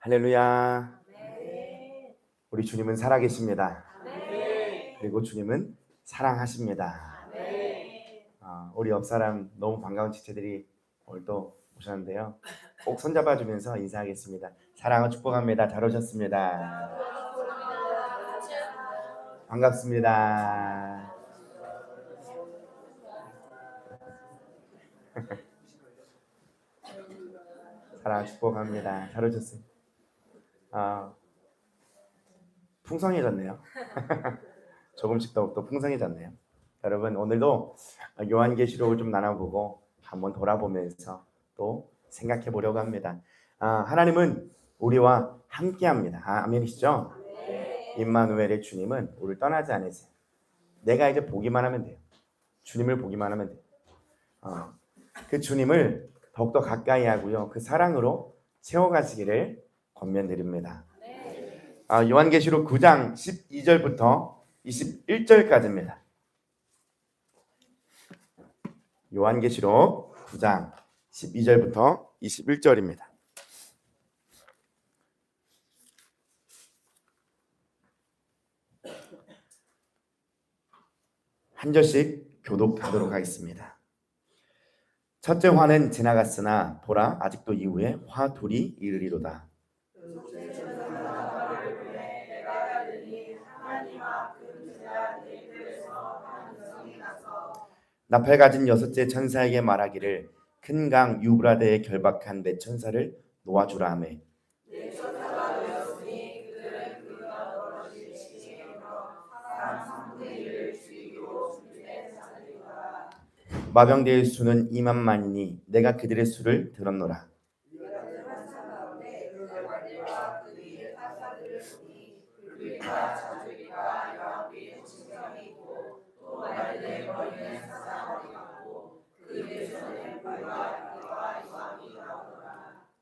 할렐루야. 네. 우리 주님은 살아계십니다. 네. 그리고 주님은 사랑하십니다. 네. 우리 옆 사람 너무 반가운 지체들이 오늘 또 오셨는데요. 꼭 손잡아 주면서 인사하겠습니다. 사랑을 축복합니다. 잘 오셨습니다. 반갑습니다. 사랑 축복합니다. 잘 오셨어요. 풍성해졌네요. 조금씩 더 풍성해졌네요. 여러분 오늘도 요한계시록을 좀 나눠보고 한번 돌아보면서 또 생각해 보려고 합니다. 하나님은 우리와 함께합니다. 아멘이시죠? 네. 임마누엘의 주님은 우리를 떠나지 않으세요. 내가 이제 보기만 하면 돼요. 주님을 보기만 하면 돼요. 그 주님을 더욱더 가까이 하고요. 그 사랑으로 채워가시기를 권면드립니다. 요한계시록 9장 12절부터 21절까지입니다. 요한계시록 9장 12절부터 21절입니다. 한 절씩 교독하도록 하겠습니다. 첫째 화는 지나갔으나 보라 아직도 이후에 화 둘이 이르리로다. 나팔 가진 여섯째 천사에게 말하기를 큰 강 유브라데에 결박한 내 천사를 놓아주라 하며 마병대의 수는 2만만이니 내가 그들의 수를 들었노라.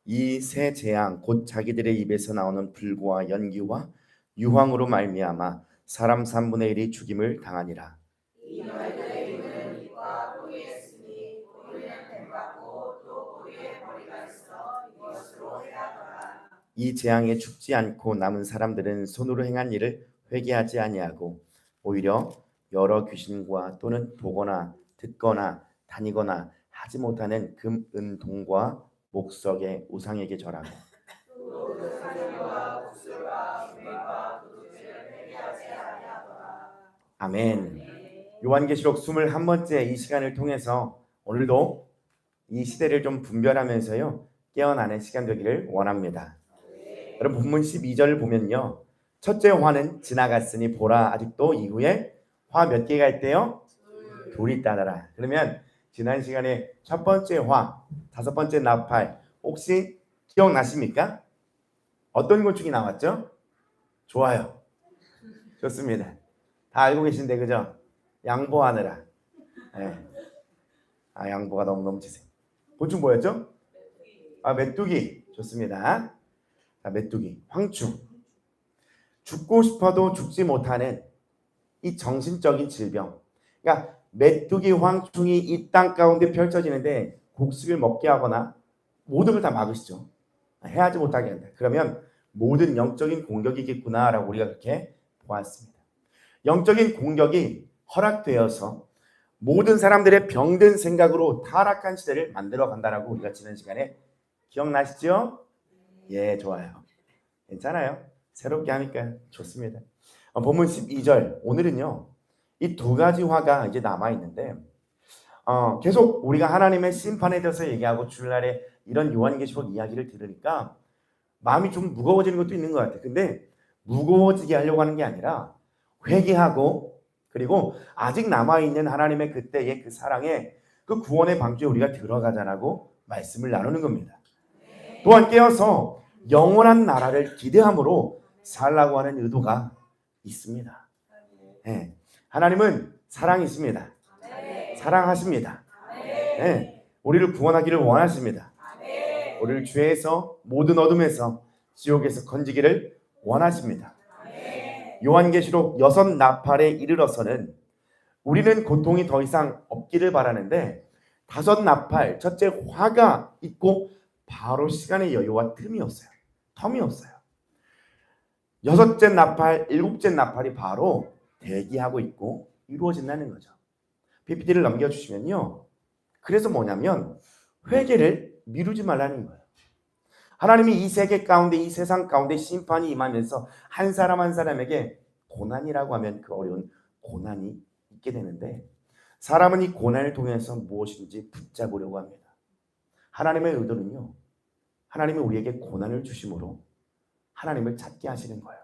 이 세 재앙 곧 자기들의 입에서 나오는 불과 연기와 유황으로 말미암아 사람 3분의 1이 죽임을 당하니라. 이 재앙에 죽지 않고 남은 사람들은 손으로 행한 일을 회개하지 아니하고 오히려 여러 귀신과 또는 보거나 듣거나 다니거나 하지 못하는 금, 은, 동과 목석의 우상에게 절하고 아멘. 요한계시록 21번째 이 시간을 통해서 오늘도 이 시대를 좀 분별하면서요 깨어나는 시간 되기를 원합니다. 여러분 본문 12절을 보면요 첫째 화는 지나갔으니 보라 아직도 이후에 화 몇 개가 있대요? 둘이 있다더라. 그러면 지난 시간에 첫 번째 화, 다섯 번째 나팔 혹시 기억나십니까? 어떤 건축이 나왔죠? 좋아요. 좋습니다. 다 알고 계신데 그죠? 양보하느라. 네. 양보가 너무 넘치세요. 곤충 뭐였죠? 메뚜기. 좋습니다. 메뚜기, 황충. 죽고 싶어도 죽지 못하는 이 정신적인 질병. 그러니까 메뚜기, 황충이 이 땅 가운데 펼쳐지는데 곡식을 먹게 하거나 모든 걸 다 막으시죠. 해하지 못하게 한다. 그러면 모든 영적인 공격이겠구나라고 우리가 그렇게 보았습니다. 영적인 공격이 허락되어서 모든 사람들의 병든 생각으로 타락한 시대를 만들어 간다라고 우리가 지난 시간에 기억나시죠? 예, 좋아요. 괜찮아요. 새롭게 하니까 좋습니다. 본문 12절 오늘은요 이 두 가지 화가 이제 남아있는데 계속 우리가 하나님의 심판에 대해서 얘기하고 주일날에 이런 요한계시록 이야기를 들으니까 마음이 좀 무거워지는 것도 있는 것 같아요. 근데 무거워지게 하려고 하는 게 아니라 회개하고 그리고 아직 남아있는 하나님의 그때의 그 사랑의 그 구원의 방주에 우리가 들어가자라고 말씀을 나누는 겁니다. 또한 깨어서 영원한 나라를 기대함으로 살라고 하는 의도가 있습니다. 네. 하나님은 사랑이십니다. 사랑하십니다. 네. 우리를 구원하기를 원하십니다. 우리를 죄에서 모든 어둠에서 지옥에서 건지기를 원하십니다. 요한계시록 6 나팔에 이르러서는 우리는 고통이 더 이상 없기를 바라는데 5 나팔 첫째 화가 있고 바로 시간의 여유와 틈이 없어요. 텀이 없어요. 여섯째 나팔, 일곱째 나팔이 바로 대기하고 있고 이루어진다는 거죠. PPT를 넘겨주시면요. 그래서 뭐냐면 회개를 미루지 말라는 거예요. 하나님이 이 세계 가운데, 이 세상 가운데 심판이 임하면서 한 사람 한 사람에게 고난이라고 하면 그 어려운 고난이 있게 되는데, 사람은 이 고난을 통해서 무엇인지 붙잡으려고 합니다. 하나님의 의도는요, 하나님이 우리에게 고난을 주심으로 하나님을 찾게 하시는 거예요.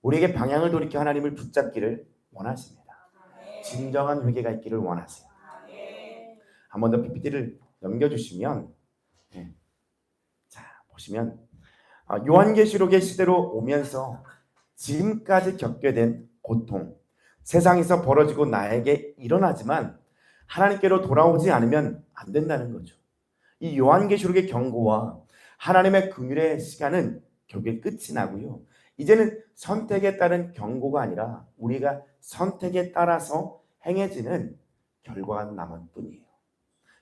우리에게 방향을 돌이켜 하나님을 붙잡기를 원하십니다. 진정한 회개가 있기를 원하세요. 한 번 더 PPT를 넘겨주시면, 자 보시면 요한계시록의 시대로 오면서 지금까지 겪게 된 고통, 세상에서 벌어지고 나에게 일어나지만 하나님께로 돌아오지 않으면 안 된다는 거죠. 이 요한계시록의 경고와 하나님의 긍휼의 시간은 결국에 끝이 나고요. 이제는 선택에 따른 경고가 아니라 우리가 선택에 따라서 행해지는 결과가 남을 뿐이에요.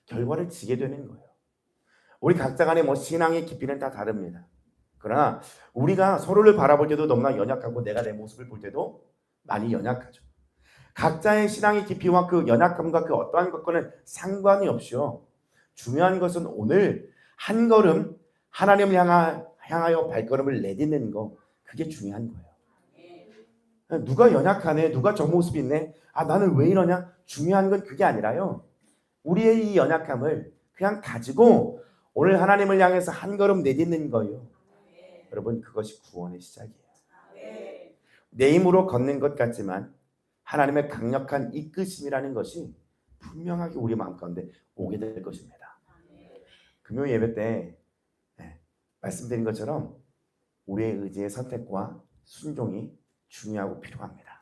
결과를 지게 되는 거예요. 우리 각자 간의 신앙의 깊이는 다 다릅니다. 그러나 우리가 서로를 바라볼 때도 너무나 연약하고 내가 내 모습을 볼 때도 많이 연약하죠. 각자의 신앙의 깊이와 그 연약함과 그 어떠한 것과는 상관이 없이요. 중요한 것은 오늘 한 걸음 하나님을 향하여 발걸음을 내딛는 거, 그게 중요한 거예요. 누가 연약하네, 누가 저 모습이 있네, 나는 왜 이러냐, 중요한 건 그게 아니라요. 우리의 이 연약함을 그냥 가지고 오늘 하나님을 향해서 한 걸음 내딛는 거예요. 여러분, 그것이 구원의 시작이에요. 내 힘으로 걷는 것 같지만 하나님의 강력한 이끄심이라는 것이 분명하게 우리 마음 가운데 오게 될 것입니다. 금요 예배 때 말씀드린 것처럼 우리의 의지의 선택과 순종이 중요하고 필요합니다.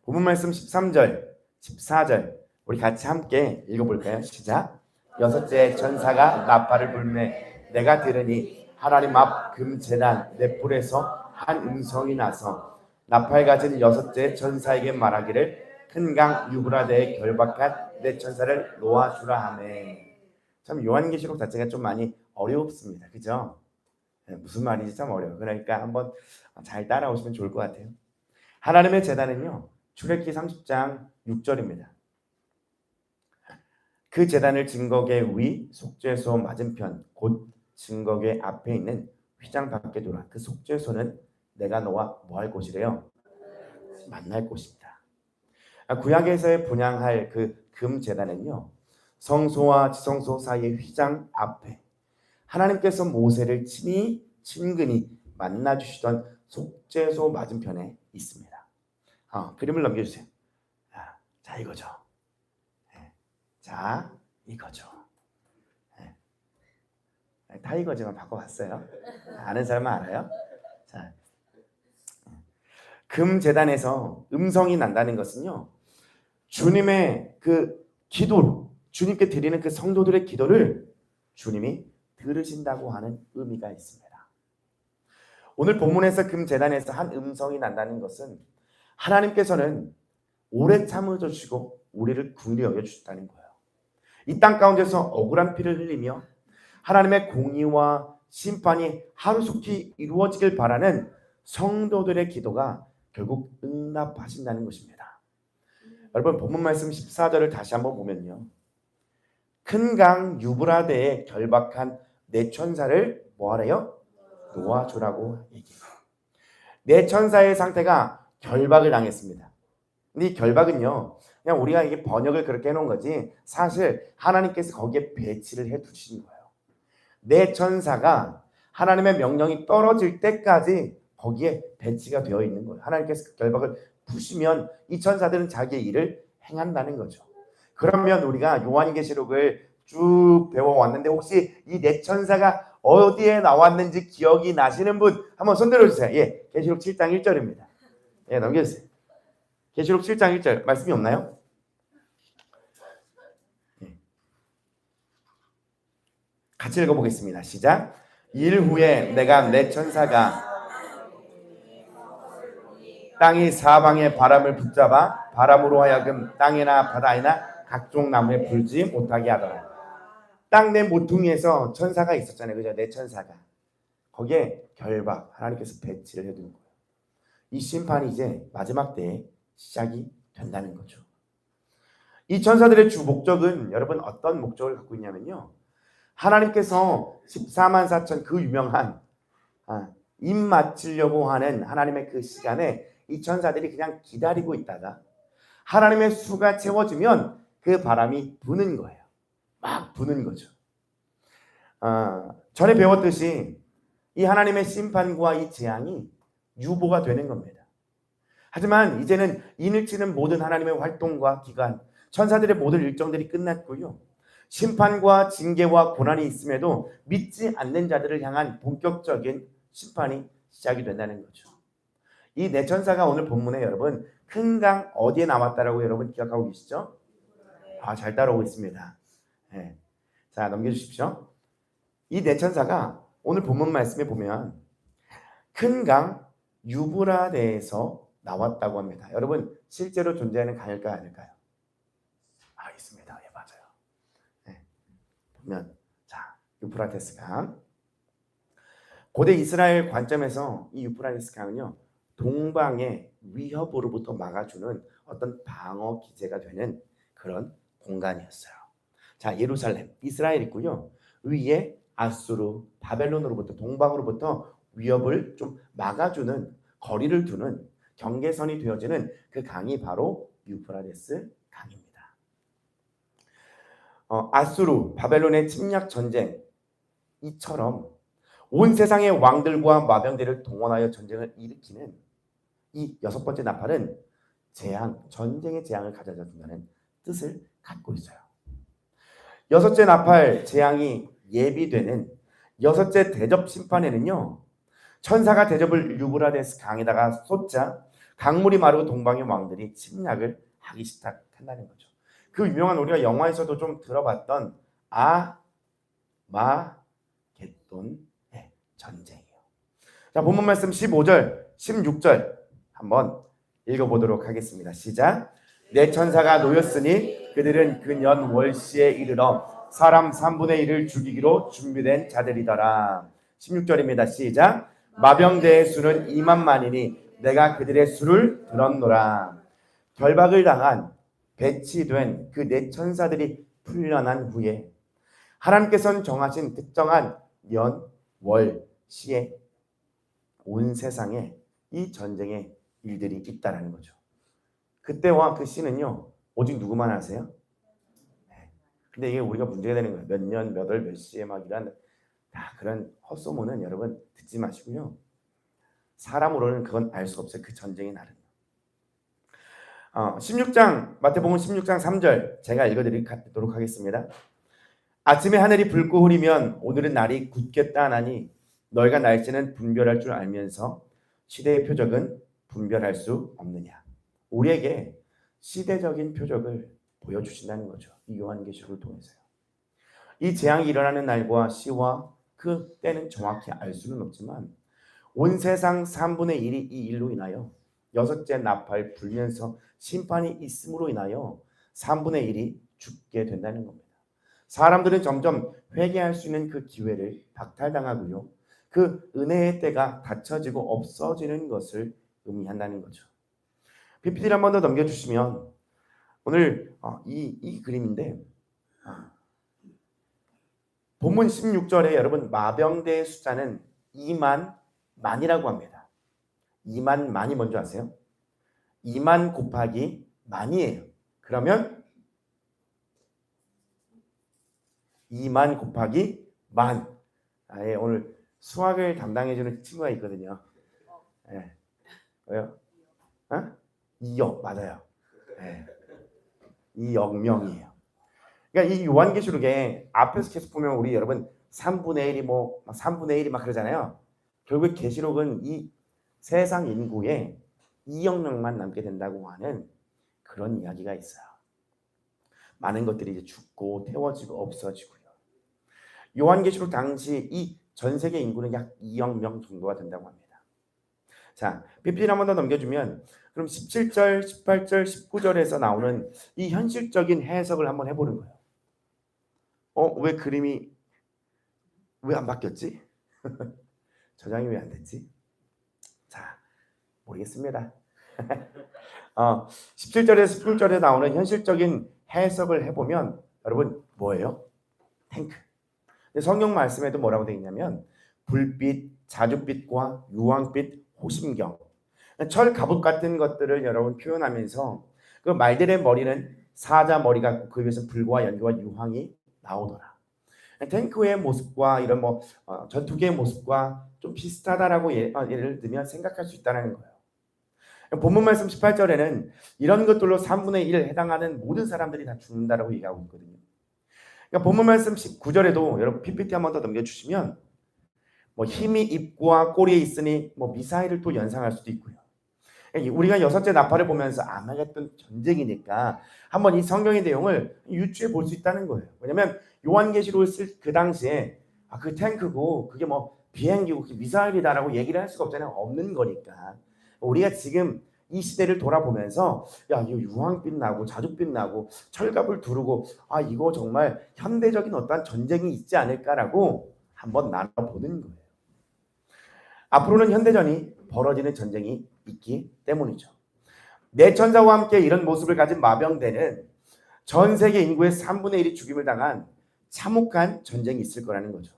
본문 말씀 13절, 14절 우리 같이 함께 읽어볼까요? 시작. 여섯째 천사가 나팔을 불매 내가 들으니 하나님 앞 금제단 넷불에서 한 음성이 나서 나팔 가진 여섯째 천사에게 말하기를 큰 강 유브라데에 결박한 내 천사를 놓아주라 하매. 참 요한계시록 자체가 좀 많이 어렵습니다. 그죠? 무슨 말인지 참 어려워요. 그러니까 한번 잘 따라오시면 좋을 것 같아요. 하나님의 제단은요, 출애굽기 30장 6절입니다. 그 제단을 증거궤 위 속죄소 맞은편 곧 증거궤 앞에 있는 휘장 밖에 두라. 그 속죄소는 내가 너와 뭐할 곳이래요? 만날 곳입니다. 구약에서의 분향할 그 금 제단은요, 성소와 지성소 사이의 휘장 앞에 하나님께서 모세를 친근히 만나 주시던 속죄소 맞은편에 있습니다. 그림을 넘겨주세요. 자 이거죠. 자 이거죠. 다 이거지만 바꿔봤어요. 아는 사람은 알아요. 자, 금 제단에서 음성이 난다는 것은요, 주님의 그 기도로, 주님께 드리는 그 성도들의 기도를 주님이 들으신다고 하는 의미가 있습니다. 오늘 본문에서 금 제단에서 한 음성이 난다는 것은 하나님께서는 오래 참으시고 우리를 긍휼히 여겨 주셨다는 거예요. 이 땅 가운데서 억울한 피를 흘리며 하나님의 공의와 심판이 하루속히 이루어지길 바라는 성도들의 기도가 결국 응답하신다는 것입니다. 여러분, 본문 말씀 14절을 다시 한번 보면요, 큰 강 유브라데에 결박한 내 천사를 뭐하래요? 놓아주라고 얘기해요. 내 천사의 상태가 결박을 당했습니다. 근데 이 결박은요, 그냥 우리가 이게 번역을 그렇게 해놓은 거지 사실 하나님께서 거기에 배치를 해두신 거예요. 내 천사가 하나님의 명령이 떨어질 때까지 거기에 배치가 되어 있는 거예요. 하나님께서 그 결박을 푸시면 이 천사들은 자기의 일을 행한다는 거죠. 그러면 우리가 요한계시록을 쭉 배워왔는데 혹시 이 내 천사가 어디에 나왔는지 기억이 나시는 분 한번 손 들어주세요. 계시록 7장 1절입니다. 넘겨주세요. 계시록 7장 1절 말씀이 없나요? 같이 읽어보겠습니다. 시작. 일 후에 내가 내 천사가 땅이 사방의 바람을 붙잡아 바람으로 하여금 땅이나 바다이나 각종 나무에 불지 못하게 하더라. 땅 내 모퉁이에서 천사가 있었잖아요. 그죠? 내 천사가. 거기에 결박 하나님께서 배치를 해둔 거예요. 이 심판이 이제 마지막 때에 시작이 된다는 거죠. 이 천사들의 주 목적은 여러분 어떤 목적을 갖고 있냐면요. 하나님께서 14만 4천 그 유명한 입 맞추려고 하는 하나님의 그 시간에 이 천사들이 그냥 기다리고 있다가 하나님의 수가 채워지면 그 바람이 부는 거예요. 막 부는 거죠. 전에 배웠듯이 이 하나님의 심판과 이 재앙이 유보가 되는 겁니다. 하지만 이제는 인을 치는 모든 하나님의 활동과 기간, 천사들의 모든 일정들이 끝났고요. 심판과 징계와 고난이 있음에도 믿지 않는 자들을 향한 본격적인 심판이 시작이 된다는 거죠. 이 네 천사가 오늘 본문에 여러분 큰 강 어디에 나왔다라고 여러분 기억하고 계시죠? 잘 따라오고 있습니다. 네. 자, 넘겨주십시오. 이 네 천사가 오늘 본문 말씀에 보면 큰 강 유브라데에서 나왔다고 합니다. 여러분 실제로 존재하는 강일까요, 아닐까요? 있습니다. 예, 맞아요. 네. 보면 자, 유프라테스 강. 고대 이스라엘 관점에서 이 유프라테스 강은요, 동방의 위협으로부터 막아주는 어떤 방어 기제가 되는 그런 공간이었어요. 자, 예루살렘, 이스라엘 있고요. 위에 아수르, 바벨론으로부터 동방으로부터 위협을 좀 막아주는 거리를 두는 경계선이 되어지는 그 강이 바로 유프라테스 강입니다. 아수르, 바벨론의 침략 전쟁 이처럼 온 세상의 왕들과 마병들을 동원하여 전쟁을 일으키는 이 여섯 번째 나팔은 재앙, 전쟁의 재앙을 가져다 준다는 뜻을 갖고 있어요. 여섯째 나팔 재앙이 예비되는 여섯째 대접 심판에는요, 천사가 대접을 유브라데스 강에다가 쏟자 강물이 마르고 동방의 왕들이 침략을 하기 시작한다는 거죠. 그 유명한 우리가 영화에서도 좀 들어봤던 아마겟돈의 전쟁이에요. 자, 본문 말씀 15절, 16절 한번 읽어보도록 하겠습니다. 시작. 내 천사가 놓였으니 그들은 그 년 월시에 이르러 사람 3분의 1을 죽이기로 준비된 자들이더라. 16절입니다. 시작. 마병대의 수는 2만만이니 내가 그들의 수를 들었노라. 결박을 당한 배치된 그 네 천사들이 풀려난 후에 하나님께서는 정하신 특정한 년, 월, 시에 온 세상에 이 전쟁의 일들이 있다라는 거죠. 그때와 그 시는요, 오직 누구만 아세요? 네. 근데 이게 우리가 문제가 되는 거예요. 몇 년, 몇 월, 몇 시에 막 이런 그런 헛소문은 여러분 듣지 마시고요. 사람으로는 그건 알 수 없어요. 그 전쟁의 날은. 16장 마태복음 16장 3절 제가 읽어드리도록 하겠습니다. 아침에 하늘이 붉고 흐리면 오늘은 날이 굳겠다 하나니 너희가 날씨는 분별할 줄 알면서 시대의 표적은 분별할 수 없느냐. 우리에게 시대적인 표적을 보여주신다는 거죠. 이 요한계시록을 통해서요. 이 재앙이 일어나는 날과 시와 그 때는 정확히 알 수는 없지만 온 세상 3분의 1이 이 일로 인하여 여섯째 나팔 불면서 심판이 있음으로 인하여 3분의 1이 죽게 된다는 겁니다. 사람들은 점점 회개할 수 있는 그 기회를 박탈당하고요. 그 은혜의 때가 닫혀지고 없어지는 것을 의미한다는 거죠. PPT를 한 번 더 넘겨주시면 오늘 이 그림인데 본문 16절에 여러분 마병대의 숫자는 2만 만이라고 합니다. 2만 만이 뭔지 아세요? 2만 곱하기 만이에요. 그러면 2만 곱하기 만. 오늘 수학을 담당해주는 친구가 있거든요. 네. 왜요? 2억 맞아요. 네. 2억 명이에요. 그러니까 이 요한계시록에 앞에서 계속 보면 우리 여러분 3분의 1이 3분의 1이 막 그러잖아요. 결국 계시록은 이 세상 인구의 2억 명만 남게 된다고 하는 그런 이야기가 있어요. 많은 것들이 이제 죽고 태워지고 없어지고요. 요한계시록 당시 이 전 세계 인구는 약 2억 명 정도가 된다고 합니다. 자, PPT 한 번 더 넘겨주면 그럼 17절, 18절, 19절에서 나오는 이 현실적인 해석을 한번 해보는 거예요. 왜 그림이 왜 안 바뀌었지? 저장이 왜 안 됐지? 자, 모르겠습니다. 17절에서 18절에 나오는 현실적인 해석을 해보면 여러분 뭐예요? 탱크. 성경 말씀에도 뭐라고 되어 있냐면 불빛, 자줏빛과 유황빛, 호심경, 철 갑옷 같은 것들을 여러분 표현하면서 그 말들의 머리는 사자 머리 같고 그 위에서 불과 연기와 유황이 나오더라. 탱크의 모습과 이런 전투기의 모습과 좀 비슷하다라고 예를 들면 생각할 수 있다는 거예요. 본문 말씀 18절에는 이런 것들로 3분의 1 해당하는 모든 사람들이 다 죽는다라고 얘기하고 있거든요. 그러니까 본문 말씀 19절에도 여러분 PPT 한번 더 넘겨주시면 힘이 입구와 꼬리에 있으니 미사일을 또 연상할 수도 있고요. 우리가 여섯째 나팔을 보면서 아마겟돈 전쟁이니까 한번 이 성경의 내용을 유추해 볼 수 있다는 거예요. 왜냐하면 요한계시록을 쓸 그 당시에 그 탱크고 그게 비행기고 미사일이다라고 얘기를 할 수가 없잖아요. 없는 거니까. 우리가 지금 이 시대를 돌아보면서 이거 유황빛 나고 자줏빛 나고 철갑을 두르고 이거 정말 현대적인 어떤 전쟁이 있지 않을까라고 한번 나눠보는 거예요. 앞으로는 현대전이 벌어지는 전쟁이 있기 때문이죠. 내천자와 함께 이런 모습을 가진 마병대는 전 세계 인구의 3분의 1이 죽임을 당한 참혹한 전쟁이 있을 거라는 거죠.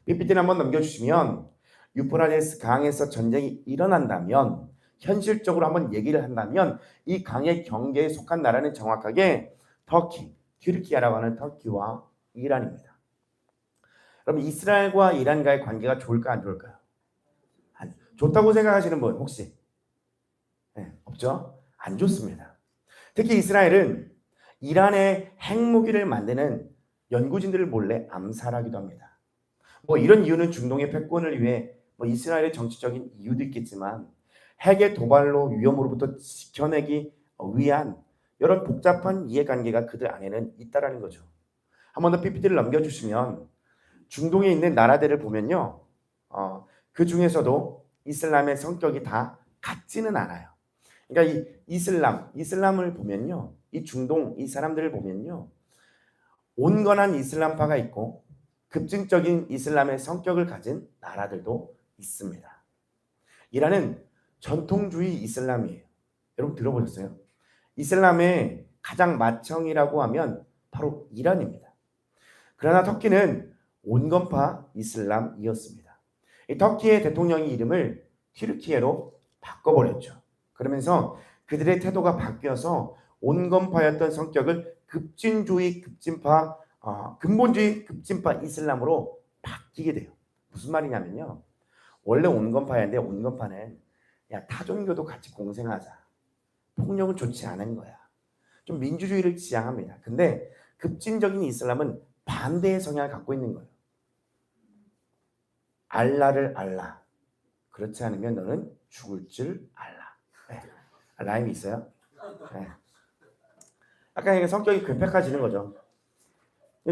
PPT를 한번 넘겨주시면 유프라테스 강에서 전쟁이 일어난다면 현실적으로 한번 얘기를 한다면 이 강의 경계에 속한 나라는 정확하게 터키, 튀르키예라고 하는 터키와 이란입니다. 그럼 이스라엘과 이란과의 관계가 좋을까 안 좋을까요? 좋다고 생각하시는 분 혹시? 네, 없죠? 안 좋습니다. 특히 이스라엘은 이란의 핵무기를 만드는 연구진들을 몰래 암살하기도 합니다. 이런 이유는 중동의 패권을 위해 이스라엘의 정치적인 이유도 있겠지만 핵의 도발로 위험으로부터 지켜내기 위한 이런 복잡한 이해관계가 그들 안에는 있다라는 거죠. 한 번 더 PPT를 넘겨주시면 중동에 있는 나라들을 보면요, 그 중에서도 이슬람의 성격이 다 같지는 않아요. 그러니까 이 이슬람을 보면요, 이 중동 이 사람들을 보면요, 온건한 이슬람파가 있고 급진적인 이슬람의 성격을 가진 나라들도 있습니다. 이란은 전통주의 이슬람이에요. 여러분 들어보셨어요? 이슬람의 가장 맏형이라고 하면 바로 이란입니다. 그러나 터키는 온건파 이슬람이었습니다. 이 터키의 대통령이 이름을 튀르키예로 바꿔버렸죠. 그러면서 그들의 태도가 바뀌어서 온건파였던 성격을 급진주의 급진파 근본주의 급진파 이슬람으로 바뀌게 돼요. 무슨 말이냐면요, 원래 온건파였는데 온건파는 타종교도 같이 공생하자, 폭력은 좋지 않은 거야, 좀 민주주의를 지향합니다. 근데 급진적인 이슬람은 반대의 성향을 갖고 있는 거예요. 알라를 알라, 그렇지 않으면 너는 죽을 줄 알라. 네. 라임이 있어요? 네. 약간 이게 성격이 괴팍해지는 거죠.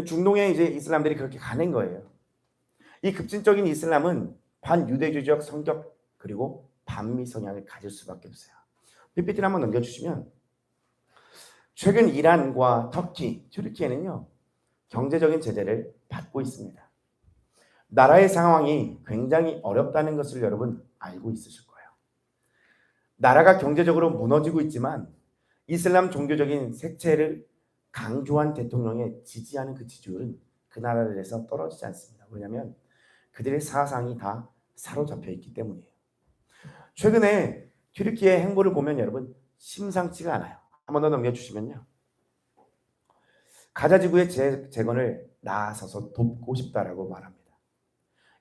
중동에 이제 이슬람들이 그렇게 가는 거예요. 이 급진적인 이슬람은 반유대주의적 성격 그리고 반미 성향을 가질 수밖에 없어요. PPT를 한번 넘겨주시면 최근 이란과 터키, 튀르키예는요 경제적인 제재를 받고 있습니다. 나라의 상황이 굉장히 어렵다는 것을 여러분 알고 있으실 거예요. 나라가 경제적으로 무너지고 있지만 이슬람 종교적인 색채를 강조한 대통령에 지지하는 그 지지율은 그 나라들에서 떨어지지 않습니다. 왜냐하면 그들의 사상이 다 사로잡혀 있기 때문이에요. 최근에 튀르키예 행보를 보면 여러분 심상치가 않아요. 한 번 더 넘겨주시면요, 가자 지구의 재건을 나서서 돕고 싶다라고 말합니다.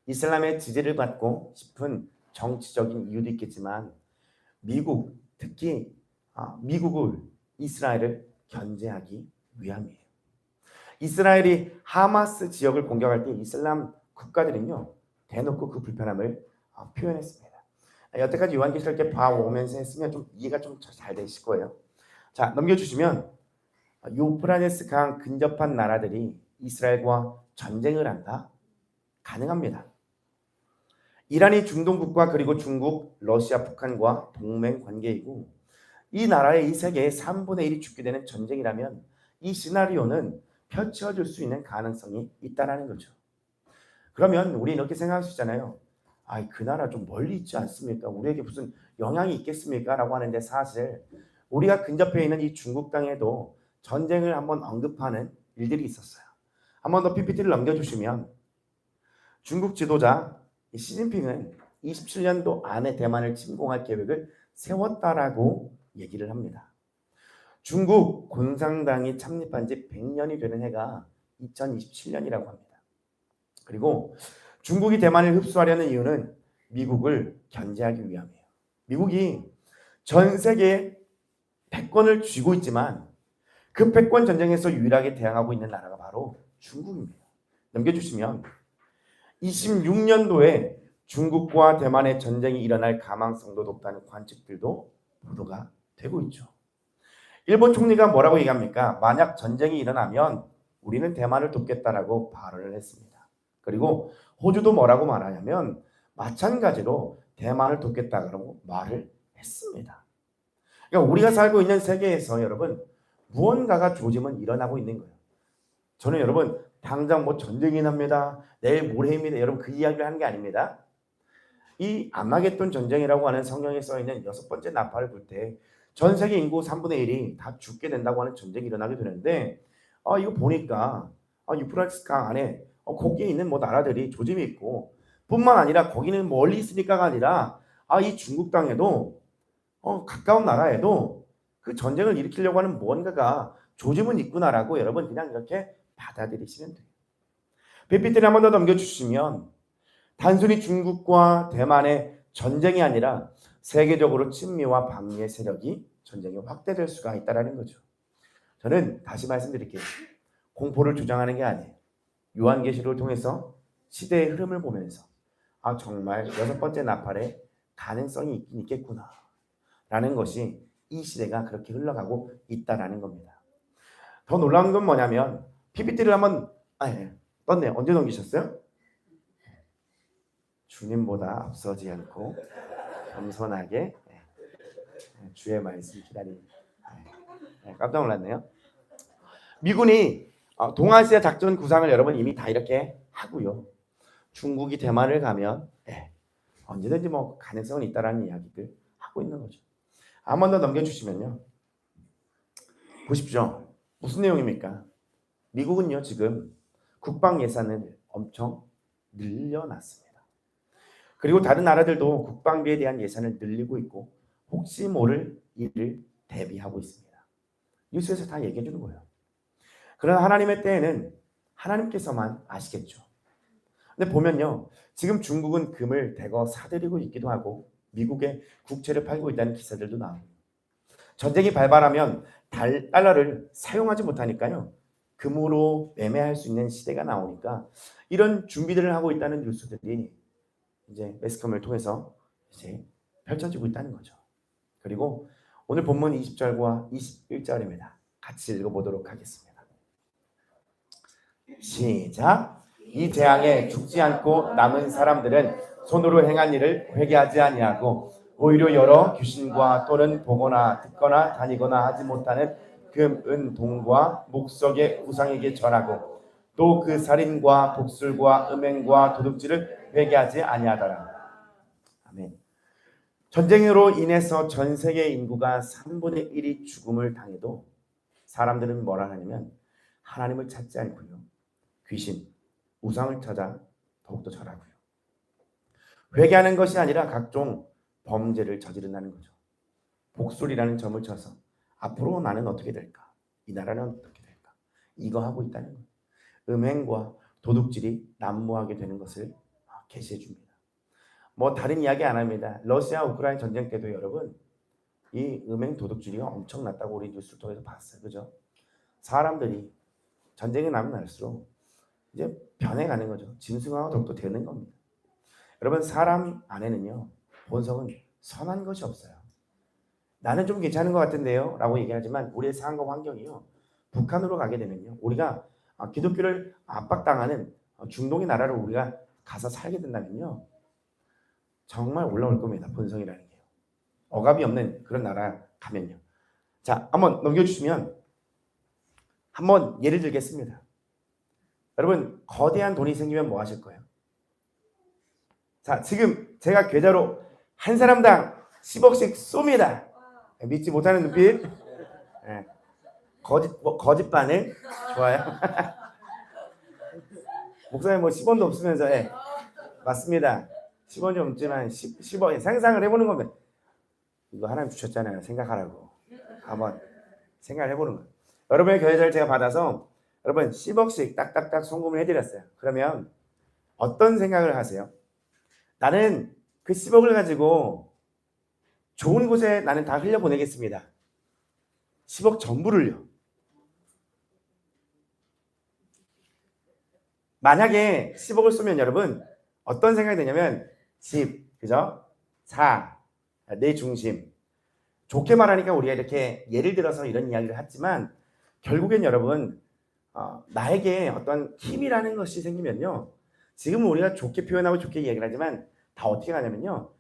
이슬람의 지지를 받고 싶은 정치적인 이유도 있겠지만 미국, 특히 미국을 이스라엘을 견제하기 위함이에요. 이스라엘이 하마스 지역을 공격할 때 이슬람 국가들은요 대놓고 그 불편함을 표현했습니다. 여태까지 요한계시록 이렇게 봐오면서 했으면 좀 이해가 좀 잘 되실 거예요. 자, 넘겨주시면 유프라테스 강 근접한 나라들이 이스라엘과 전쟁을 한다? 가능합니다. 이란이 중동국가 그리고 중국, 러시아, 북한과 동맹 관계이고 이 나라의 이 세계의 3분의 1이 죽게 되는 전쟁이라면 이 시나리오는 펼쳐질 수 있는 가능성이 있다라는 거죠. 그러면 우리 이렇게 생각할 수 있잖아요. 그 나라 좀 멀리 있지 않습니까? 우리에게 무슨 영향이 있겠습니까? 라고 하는데 사실 우리가 근접해 있는 이 중국 땅에도 전쟁을 한번 언급하는 일들이 있었어요. 한번 더 PPT를 넘겨주시면 중국 지도자 시진핑은 27년도 안에 대만을 침공할 계획을 세웠다라고 얘기를 합니다. 중국 공산당이 창립한 지 100년이 되는 해가 2027년이라고 합니다. 그리고 중국이 대만을 흡수하려는 이유는 미국을 견제하기 위함이에요. 미국이 전 세계에 패권을 쥐고 있지만 그 패권 전쟁에서 유일하게 대항하고 있는 나라가 바로 중국입니다. 넘겨주시면 26년도에 중국과 대만의 전쟁이 일어날 가망성도 높다는 관측들도 보도가 되고 있죠. 일본 총리가 뭐라고 얘기합니까? 만약 전쟁이 일어나면 우리는 대만을 돕겠다라고 발언을 했습니다. 그리고 호주도 뭐라고 말하냐면 마찬가지로 대만을 돕겠다라고 말을 했습니다. 그러니까 우리가 살고 있는 세계에서 여러분 무언가가 조짐은 일어나고 있는 거예요. 저는 여러분 당장 뭐 전쟁이 납니다. 내일 모레입니다. 여러분 그 이야기를 하는 게 아닙니다. 이 아마겟돈 전쟁이라고 하는 성경에 써 있는 6번째 나팔을 불 때 전 세계 인구 3분의 1이 다 죽게 된다고 하는 전쟁이 일어나게 되는데 이거 보니까 유프라테스 강 안에 거기에 있는 뭐 나라들이 조짐이 있고 뿐만 아니라 거기는 멀리 있으니까가 아니라 이 중국 땅에도 가까운 나라에도 그 전쟁을 일으키려고 하는 무언가가 조짐은 있구나라고 여러분 그냥 이렇게 받아들이시면 돼요. PPT를 한 번 더 넘겨주시면 단순히 중국과 대만의 전쟁이 아니라 세계적으로 친미와 반미의 세력이 전쟁이 확대될 수가 있다는 거죠. 저는 다시 말씀드릴게요. 공포를 주장하는 게 아니에요. 요한계시록을 통해서 시대의 흐름을 보면서 정말 6번째 나팔에 가능성이 있긴 있겠구나 라는 것이 이 시대가 그렇게 흘러가고 있다라는 겁니다. 더 놀라운 건 뭐냐면 PPT를 한번 떴네요. 언제 넘기셨어요? 주님보다 앞서지 않고 겸손하게 주의 말씀 기다립니다. 깜짝 놀랐네요. 미군이 동아시아 작전 구상을 여러분 이미 다 이렇게 하고요. 중국이 대만을 가면 언제든지 뭐 가능성은 있다라는 이야기를 하고 있는 거죠. 한 번 더 넘겨주시면요. 보십시오. 무슨 내용입니까? 미국은요 지금 국방 예산을 엄청 늘려놨습니다. 그리고 다른 나라들도 국방비에 대한 예산을 늘리고 있고 혹시 모를 일을 대비하고 있습니다. 뉴스에서 다 얘기해 주는 거예요. 그러나 하나님의 때에는 하나님께서만 아시겠죠. 근데 보면요. 지금 중국은 금을 대거 사들이고 있기도 하고 미국에 국채를 팔고 있다는 기사들도 나오고 전쟁이 발발하면 달러를 사용하지 못하니까요. 금으로 매매할 수 있는 시대가 나오니까 이런 준비들을 하고 있다는 뉴스들이 이제 매스컴을 통해서 이제 펼쳐지고 있다는 거죠. 그리고 오늘 본문 20절과 21절입니다. 같이 읽어보도록 하겠습니다. 시작. 이 재앙에 죽지 않고 남은 사람들은 손으로 행한 일을 회개하지 아니하고 오히려 여러 귀신과 또는 보거나 듣거나 다니거나 하지 못하는 금, 은, 동과 목석의 우상에게 절하고 또 그 살인과 복술과 음행과 도둑질을 회개하지 아니하더라. 아멘. 전쟁으로 인해서 전 세계 인구가 3분의 1이 죽음을 당해도 사람들은 뭐라 하냐면 하나님을 찾지 않고요. 귀신, 우상을 찾아 더욱더 절하고요. 회개하는 것이 아니라 각종 범죄를 저지른다는 거죠. 복술이라는 점을 쳐서 앞으로 나는 어떻게 될까? 이 나라는 어떻게 될까? 이거 하고 있다는 거예요. 음행과 도둑질이 난무하게 되는 것을 계시해 줍니다. 뭐 다른 이야기 안 합니다. 러시아 우크라이나 전쟁 때도 여러분 이 음행 도둑질이 엄청났다고 우리 뉴스를 통해서 봤어요. 그죠? 사람들이 전쟁이 나면 날수록 이제 변해가는 거죠. 짐승화가 더욱더 되는 겁니다. 여러분 사람 안에는요. 본성은 선한 것이 없어요. 나는 좀 괜찮은 것 같은데요 라고 얘기하지만 우리의 삶과 환경이요. 북한으로 가게 되면요. 우리가 기독교를 압박당하는 중동의 나라를 우리가 가서 살게 된다면요. 정말 올라올 겁니다. 본성이라는 게요. 억압이 없는 그런 나라 가면요. 자, 한번 넘겨주시면 한번 예를 들겠습니다. 여러분, 거대한 돈이 생기면 뭐 하실 거예요? 자, 지금 제가 계좌로 한 사람당 10억씩 쏩니다. 믿지 못하는 눈빛. 네. 거짓 반응. 좋아요. 목사님 뭐 10원도 없으면서 맞습니다. 10원이 없지만 10원 상상을 해보는 겁니다. 이거 하나님 주셨잖아요. 생각하라고. 한번 생각을 해보는 거예요. 여러분의 계좌를 제가 받아서 여러분 10억씩 딱딱딱 송금을 해드렸어요. 그러면 어떤 생각을 하세요? 나는 그 10억을 가지고 좋은 곳에 나는 다 흘려보내겠습니다. 10억 전부를요. 만약에 10억을 쏘면 여러분 어떤 생각이 드냐면 집, 그죠? 사, 내 중심. 좋게 말하니까 우리가 이렇게 예를 들어서 이런 이야기를 했지만 결국엔 여러분 나에게 어떤 힘이라는 것이 생기면요. 지금 우리가 좋게 표현하고 좋게 이야기를 하지만 다 어떻게 가냐면요.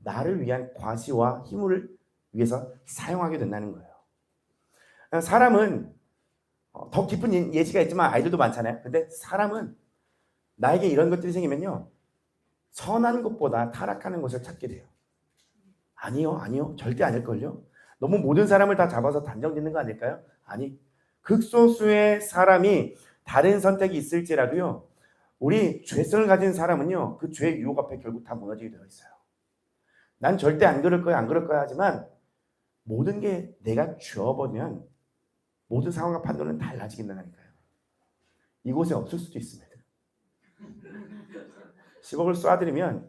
나를 위한 과시와 힘을 위해서 사용하게 된다는 거예요. 사람은 더 깊은 예시가 있지만 아이들도 많잖아요. 근데 사람은 나에게 이런 것들이 생기면요. 선한 것보다 타락하는 것을 찾게 돼요. 아니요. 절대 아닐걸요. 너무 모든 사람을 다 잡아서 단정 짓는 거 아닐까요? 아니, 극소수의 사람이 다른 선택이 있을지라도요. 우리 죄성을 가진 사람은요. 그 죄의 유혹 앞에 결국 다 무너지게 되어 있어요. 난 절대 안 그럴 거야 하지만 모든 게 내가 죄어버리면 모든 상황과 판단은 달라지게 된다니까요. 이곳에 없을 수도 있습니다. 10억을 쏴드리면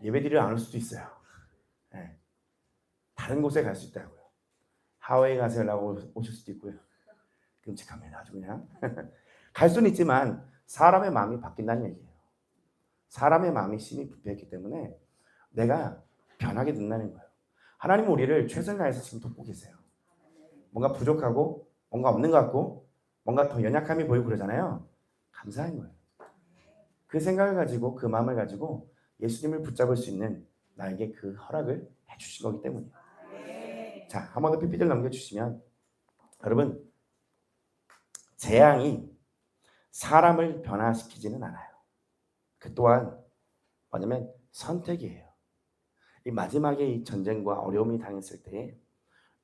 예배드리러 안 올 수도 있어요. 네. 다른 곳에 갈 수 있다고요. 하와이 가세요라고 오실 수도 있고요. 끔찍합니다. 아주 그냥. 갈 수는 있지만 사람의 마음이 바뀐다는 얘기예요. 사람의 마음이 심히 부패했기 때문에 내가 변하게 된다는 거예요. 하나님은 우리를 최선을 다해서 지금 돕고 계세요. 뭔가 부족하고 뭔가 없는 것 같고 뭔가 더 연약함이 보이고 그러잖아요. 감사한 거예요. 그 생각을 가지고 그 마음을 가지고 예수님을 붙잡을 수 있는 나에게 그 허락을 해주신 거기 때문이에요. 자, 한 번 더 PPT를 넘겨주시면 여러분 재앙이 사람을 변화시키지는 않아요. 그 또한 뭐냐면 선택이에요. 이 마지막에 이 전쟁과 어려움이 당했을 때에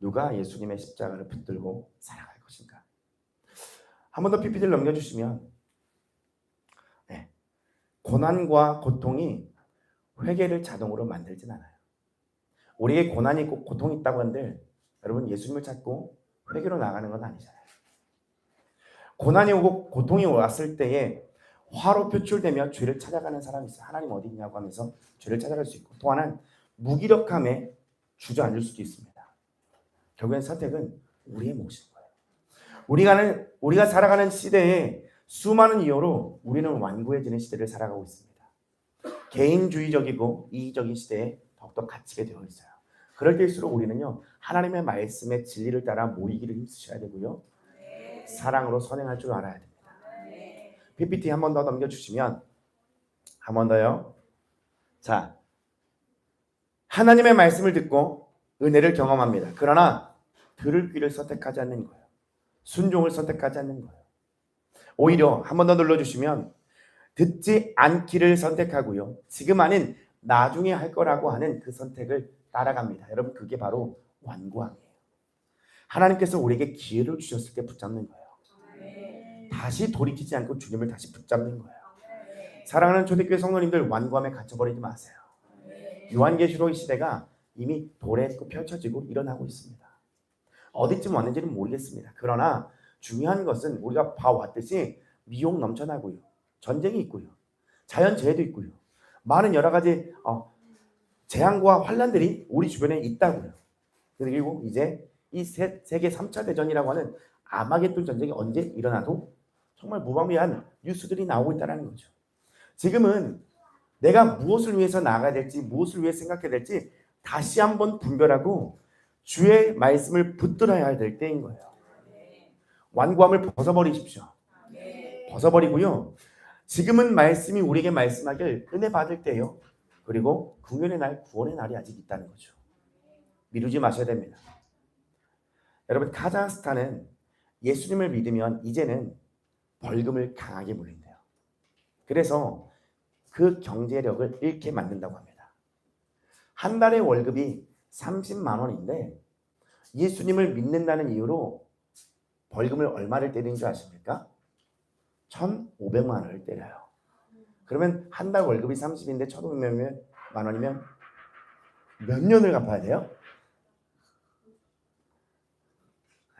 누가 예수님의 십자가를 붙들고 살아갈 것인가. 한 번 더 PPT를 넘겨주시면 고난과 고통이 회개를 자동으로 만들진 않아요. 우리에게 고난이 있고 고통이 있다고 한들 여러분 예수님을 찾고 회개로 나가는 건 아니잖아요. 고난이 오고 고통이 왔을 때에 화로 표출되며 죄를 찾아가는 사람이 있어요. 하나님 어디 있냐고 하면서 죄를 찾아갈 수 있고 또 하나는 무기력함에 주저앉을 수도 있습니다. 결국엔 선택은 우리의 몫인 거예요. 우리가 살아가는 시대에 수많은 이유로 우리는 완고해지는 시대를 살아가고 있습니다. 개인주의적이고 이기적인 시대에 더욱더 갇히게 되어 있어요. 그럴 때일수록 우리는요 하나님의 말씀의 진리를 따라 모이기를 힘쓰셔야 되고요. 사랑으로 선행할 줄 알아야 됩니다. PPT 한 번 더 넘겨주시면 한 번 더요. 자, 하나님의 말씀을 듣고 은혜를 경험합니다. 그러나 들을 귀를 선택하지 않는 거예요. 순종을 선택하지 않는 거예요. 오히려 한 번 더 눌러주시면 듣지 않기를 선택하고요. 지금 아닌 나중에 할 거라고 하는 그 선택을 따라갑니다. 여러분 그게 바로 완고함이에요. 하나님께서 우리에게 기회를 주셨을 때 붙잡는 거예요. 다시 돌이키지 않고 주님을 다시 붙잡는 거예요. 사랑하는 초대교회 성도님들 완고함에 갇혀버리지 마세요. 요한계시록의 시대가 이미 돌에 펼쳐지고 일어나고 있습니다. 어디쯤 왔는지는 모르겠습니다. 그러나 중요한 것은 우리가 봐왔듯이 미혹 넘쳐나고요. 전쟁이 있고요. 자연재해도 있고요. 많은 여러 가지 재앙과 환란들이 우리 주변에 있다고요. 그리고 이제 이 세계 3차 대전이라고 하는 아마겟돈 전쟁이 언제 일어나도 정말 무방비한 뉴스들이 나오고 있다는 거죠. 지금은 내가 무엇을 위해서 나아가야 될지 무엇을 위해 생각해야 될지 다시 한번 분별하고 주의 말씀을 붙들어야 될 때인 거예요. 완고함을 벗어버리십시오. 벗어버리고요. 지금은 말씀이 우리에게 말씀하길 은혜 받을 때요. 그리고 구원의 날, 구원의 날이 아직 있다는 거죠. 미루지 마셔야 됩니다. 여러분 카자흐스탄은 예수님을 믿으면 이제는 벌금을 강하게 물린대요. 그래서 그 경제력을 잃게 만든다고 합니다. 한 달의 월급이 30만 원인데 예수님을 믿는다는 이유로 벌금을 얼마를 때리는 줄 아십니까? 1,500만 원을 때려요. 그러면 한 달 월급이 30인데 1,500만 원이면 몇 년을 갚아야 돼요?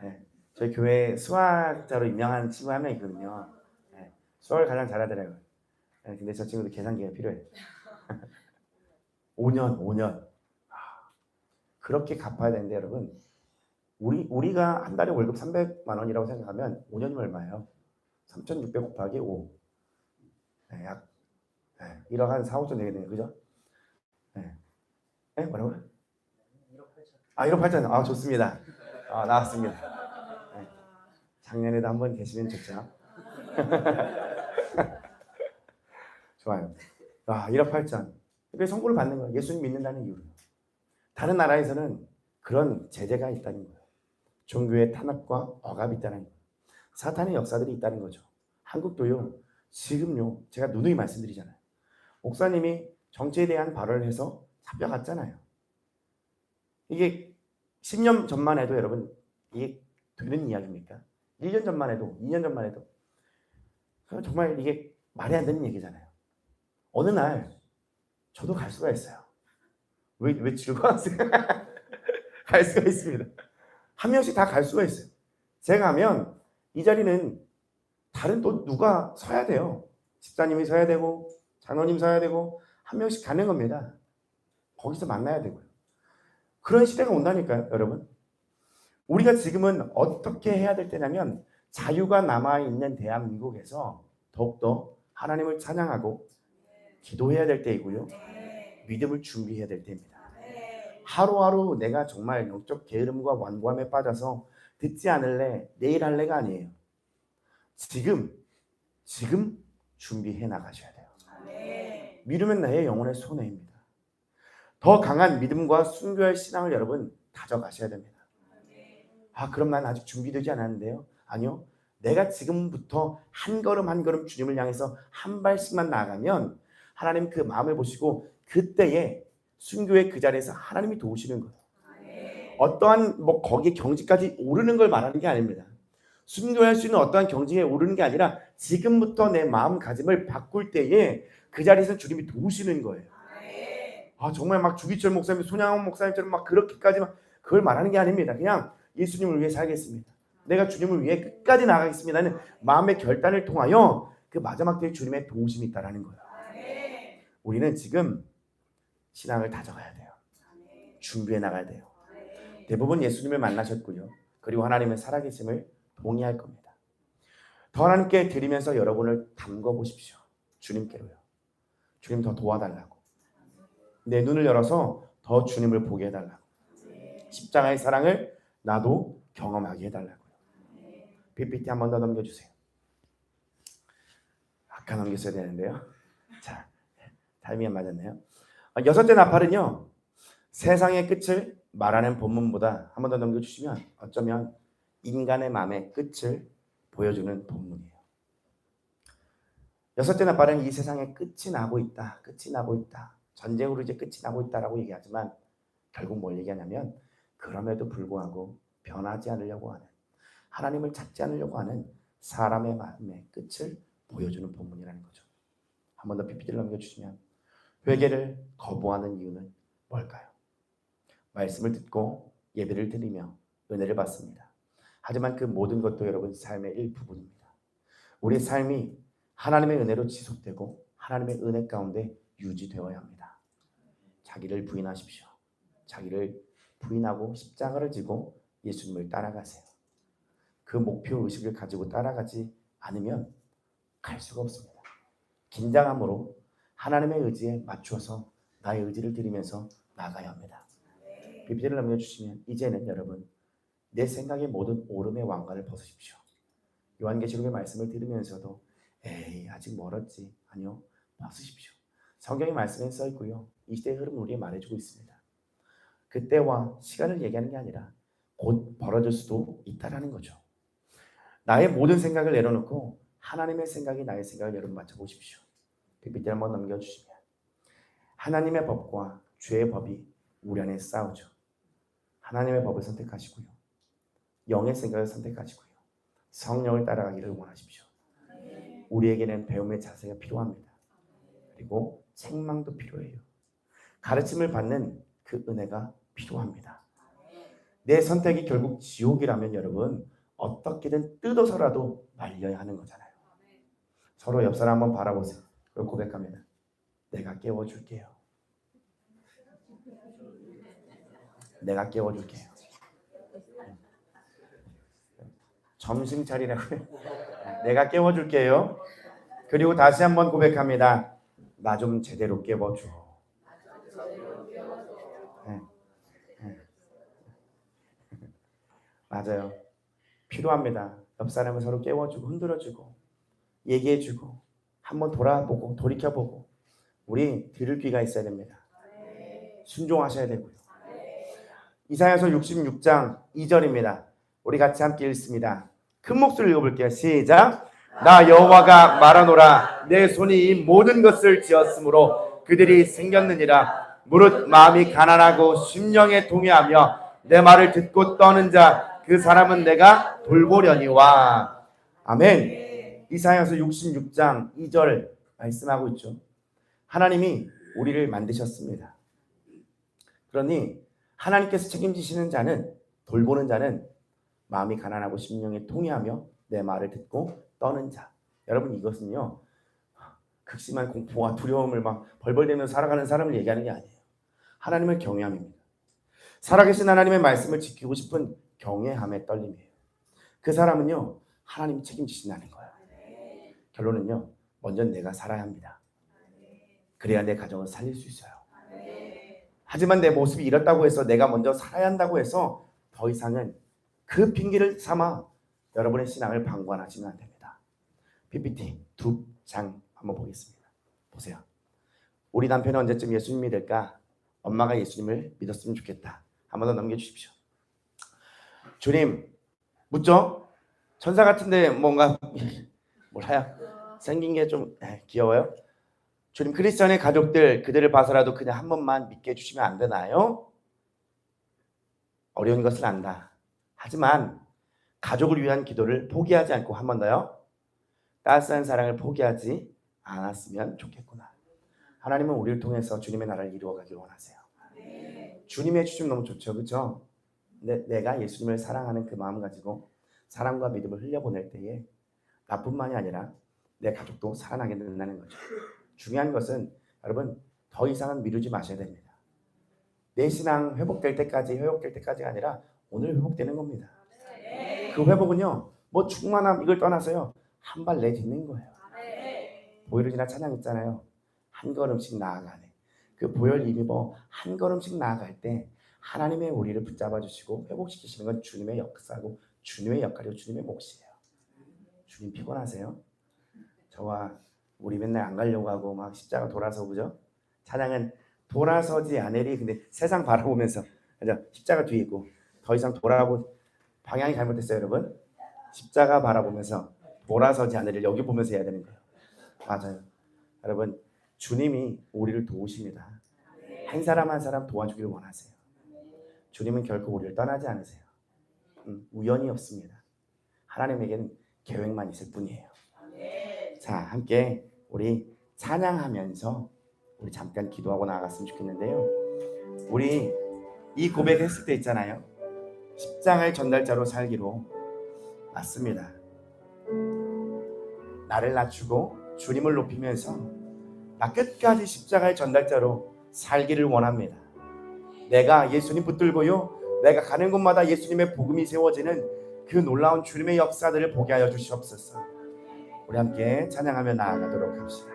네, 저희 교회 수학자로 유명한 친구 한 명 있거든요. 네, 수학을 가장 잘하더라고요. 네, 근데 저 친구도 계산기가 필요해요. 5년. 그렇게 갚아야 되는데 여러분, 우리가 한 달에 월급 300만 원이라고 생각하면 5년이면 얼마예요? 3,600 곱하기 5. 네, 약 1억 한 4, 5천 되겠네요. 그죠? 네. 네? 뭐라고요? 1억 8천. 아, 좋습니다. 나왔습니다. 네. 작년에도 한번 계시면 좋죠. 좋아요. 1억 8천. 왜 선고를 받는 거예요? 예수님 믿는다는 이유로. 다른 나라에서는 그런 제재가 있다는 거예요. 종교의 탄압과 억압이 있다는 거예요. 사탄의 역사들이 있다는 거죠. 한국도요. 지금요. 제가 누누이 말씀드리잖아요. 목사님이 정치에 대한 발언을 해서 잡혀갔잖아요. 이게 10년 전만 해도 여러분 이게 되는 이야기입니까? 1년 전만 해도 2년 전만 해도 정말 이게 말이 안 되는 얘기잖아요. 어느 날 저도 갈 수가 있어요. 왜 즐거워하세요? 갈 수가 있습니다. 한 명씩 다 갈 수가 있어요. 제가 가면 이 자리는 다른 또 누가 서야 돼요. 집사님이 서야 되고 장로님 서야 되고 한 명씩 가는 겁니다. 거기서 만나야 되고요. 그런 시대가 온다니까요, 여러분. 우리가 지금은 어떻게 해야 될 때냐면 자유가 남아있는 대한민국에서 더욱더 하나님을 찬양하고 기도해야 될 때이고요. 믿음을 준비해야 될 때입니다. 하루하루 내가 정말 영적 게으름과 완고함에 빠져서 듣지 않을래, 내일 할래가 아니에요. 지금 준비해 나가셔야 돼요. 믿으면 나의 영혼의 손해입니다. 더 강한 믿음과 순교할 신앙을 여러분 다져가셔야 됩니다. 그럼 난 아직 준비되지 않았는데요. 아니요. 내가 지금부터 한 걸음 한 걸음 주님을 향해서 한 발씩만 나아가면 하나님 그 마음을 보시고 그때에 순교의 그 자리에서 하나님이 도우시는 거예요. 어떠한 거기에 경지까지 오르는 걸 말하는 게 아닙니다. 순교할 수 있는 어떠한 경지에 오르는 게 아니라 지금부터 내 마음가짐을 바꿀 때에 그 자리에서 주님이 도우시는 거예요. 정말 막 주기철 목사님, 손양원 목사님처럼 막 그렇게까지 그걸 말하는 게 아닙니다. 그냥 예수님을 위해 살겠습니다. 내가 주님을 위해 끝까지 나가겠습니다는 마음의 결단을 통하여 그 마지막 때에 주님의 도우심이 있다라는 거예요. 우리는 지금 신앙을 다져가야 돼요. 준비해 나가야 돼요. 대부분 예수님을 만나셨고요. 그리고 하나님의 살아계심을 동의할 겁니다. 더 하나님께 드리면서 여러분을 담궈 보십시오. 주님께로요. 주님 더 도와달라고. 내 눈을 열어서 더 주님을 보게 해달라고. 십자가의 사랑을 나도 경험하게 해달라고요. PPT 한 번 더 넘겨주세요. 아까 넘겼어야 되는데요. 자, 타이밍이 안 맞았네요. 여섯째 나팔은요. 세상의 끝을 말하는 본문보다 한 번 더 넘겨주시면 어쩌면 인간의 마음의 끝을 보여주는 본문이에요. 여섯째 나팔은 이 세상의 끝이 나고 있다. 끝이 나고 있다. 전쟁으로 이제 끝이 나고 있다라고 얘기하지만 결국 뭘 얘기하냐면 그럼에도 불구하고 변하지 않으려고 하는 하나님을 찾지 않으려고 하는 사람의 마음의 끝을 보여주는 본문이라는 거죠. 한 번 더 PPT를 넘겨주시면 회개를 거부하는 이유는 뭘까요? 말씀을 듣고 예배를 드리며 은혜를 받습니다. 하지만 그 모든 것도 여러분 삶의 일부분입니다. 우리의 삶이 하나님의 은혜로 지속되고 하나님의 은혜 가운데 유지되어야 합니다. 자기를 부인하십시오. 자기를 부인하고 십자가를 지고 예수님을 따라가세요. 그 목표 의식을 가지고 따라가지 않으면 갈 수가 없습니다. 긴장함으로 하나님의 의지에 맞춰서 나의 의지를 드리면서 나가야 합니다. PPT를 넘겨주시면 이제는 여러분 내 생각의 모든 오름의 왕관을 벗으십시오. 요한계시록의 말씀을 들으면서도 에이 아직 멀었지. 아니요. 벗으십시오. 성경의 말씀에 써 있고요. 이 시대의 흐름을 우리에게 말해주고 있습니다. 그때와 시간을 얘기하는 게 아니라 곧 벌어질 수도 있다라는 거죠. 나의 모든 생각을 내려놓고 하나님의 생각이 나의 생각을 여러분 맞춰보십시오. PPT 한번 넘겨주시면 하나님의 법과 죄의 법이 우리 안에 싸우죠. 하나님의 법을 선택하시고요. 영의 생각을 선택하시고요. 성령을 따라가기를 원하십시오. 우리에게는 배움의 자세가 필요합니다. 그리고 책망도 필요해요. 가르침을 받는 그 은혜가 필요합니다. 내 선택이 결국 지옥이라면 여러분 어떻게든 뜯어서라도 말려야 하는 거잖아요. 서로 옆 사람 한번 바라보세요. 그리고 고백합니다. 내가 깨워줄게요. 내가 깨워줄게요. 점심 차리라고요. 내가 깨워줄게요. 그리고 다시 한번 고백합니다. 나 좀 제대로 깨워줘. 네. 네. 맞아요. 필요합니다. 옆 사람을 서로 깨워주고 흔들어주고 얘기해주고 한번 돌아보고 돌이켜보고 우리 들을 귀가 있어야 됩니다. 순종하셔야 되고요. 이사야서 66장 2절입니다. 우리 같이 함께 읽습니다. 큰 목소리로 읽어볼게요. 시작. 나 여호와가 말하노라. 내 손이 이 모든 것을 지었으므로 그들이 생겼느니라. 무릇 마음이 가난하고 심령에 동요하며 내 말을 듣고 떠는 자 그 사람은 내가 돌보려니와. 아멘. 이사야서 66장 2절 말씀하고 있죠. 하나님이 우리를 만드셨습니다. 그러니 하나님께서 책임지시는 자는 돌보는 자는 마음이 가난하고 심령에 통회하며 내 말을 듣고 떠는 자. 여러분 이것은요 극심한 공포와 두려움을 막 벌벌대면서 살아가는 사람을 얘기하는 게 아니에요. 하나님을 경외함입니다. 살아계신 하나님의 말씀을 지키고 싶은 경외함의 떨림이에요. 그 사람은요 하나님이 책임지신다는 거예요. 결론은요 먼저 내가 살아야 합니다. 그래야 내 가정을 살릴 수 있어요. 하지만 내 모습이 이렇다고 해서 내가 먼저 살아야 한다고 해서 더 이상은 그 핑계를 삼아 여러분의 신앙을 방관하시면 안 됩니다. PPT 2장 한번 보겠습니다. 보세요. 우리 남편은 언제쯤 예수님 믿을까? 엄마가 예수님을 믿었으면 좋겠다. 한번 더 넘겨주십시오. 주님 묻죠? 천사 같은데 뭔가 몰라요. 생긴 게 좀 귀여워요. 주님 크리스천의 가족들 그들을 봐서라도 그냥 한 번만 믿게 해주시면 안 되나요? 어려운 것을 안다. 하지만 가족을 위한 기도를 포기하지 않고 한 번 더요. 따스한 사랑을 포기하지 않았으면 좋겠구나. 하나님은 우리를 통해서 주님의 나라를 이루어가길 원하세요. 주님의 주심 너무 좋죠. 그렇죠? 내가 예수님을 사랑하는 그 마음 가지고 사랑과 믿음을 흘려보낼 때에 나뿐만이 아니라 내 가족도 살아나게 된다는 거죠. 중요한 것은 여러분 더 이상은 미루지 마셔야 됩니다. 내 신앙 회복될 때까지가 아니라 오늘 회복되는 겁니다. 그 회복은요 뭐 충만함 이걸 떠나서요 한 발 내딛는 거예요. 보혈이나 찬양 있잖아요. 한 걸음씩 나아가네. 그 보혈 힘입어 한 걸음씩 나아갈 때 하나님의 우리를 붙잡아 주시고 회복시키시는 건 주님의 역사고 주님의 역할이고 주님의 몫이에요. 주님 피곤하세요? 저와 우리 맨날 안 가려고 하고 막 십자가 돌아서 그죠? 찬양은 돌아서지 않으리. 근데 세상 바라보면서 십자가 뒤에 있고 더 이상 돌아보고 방향이 잘못됐어요 여러분. 십자가 바라보면서 돌아서지 않으리 여기 보면서 해야 되는 거예요. 맞아요. 여러분 주님이 우리를 도우십니다. 한 사람 한 사람 도와주기를 원하세요. 주님은 결코 우리를 떠나지 않으세요. 우연이 없습니다. 하나님에게는 계획만 있을 뿐이에요. 자 함께 우리 찬양하면서 우리 잠깐 기도하고 나아갔으면 좋겠는데요. 우리 이 고백했을 때 있잖아요. 십자가의 전달자로 살기로 맞습니다. 나를 낮추고 주님을 높이면서 나 끝까지 십자가의 전달자로 살기를 원합니다. 내가 예수님 붙들고요 내가 가는 곳마다 예수님의 복음이 세워지는 그 놀라운 주님의 역사들을 보게 하여 주시옵소서. 우리 함께 찬양하며 나아가도록 합시다.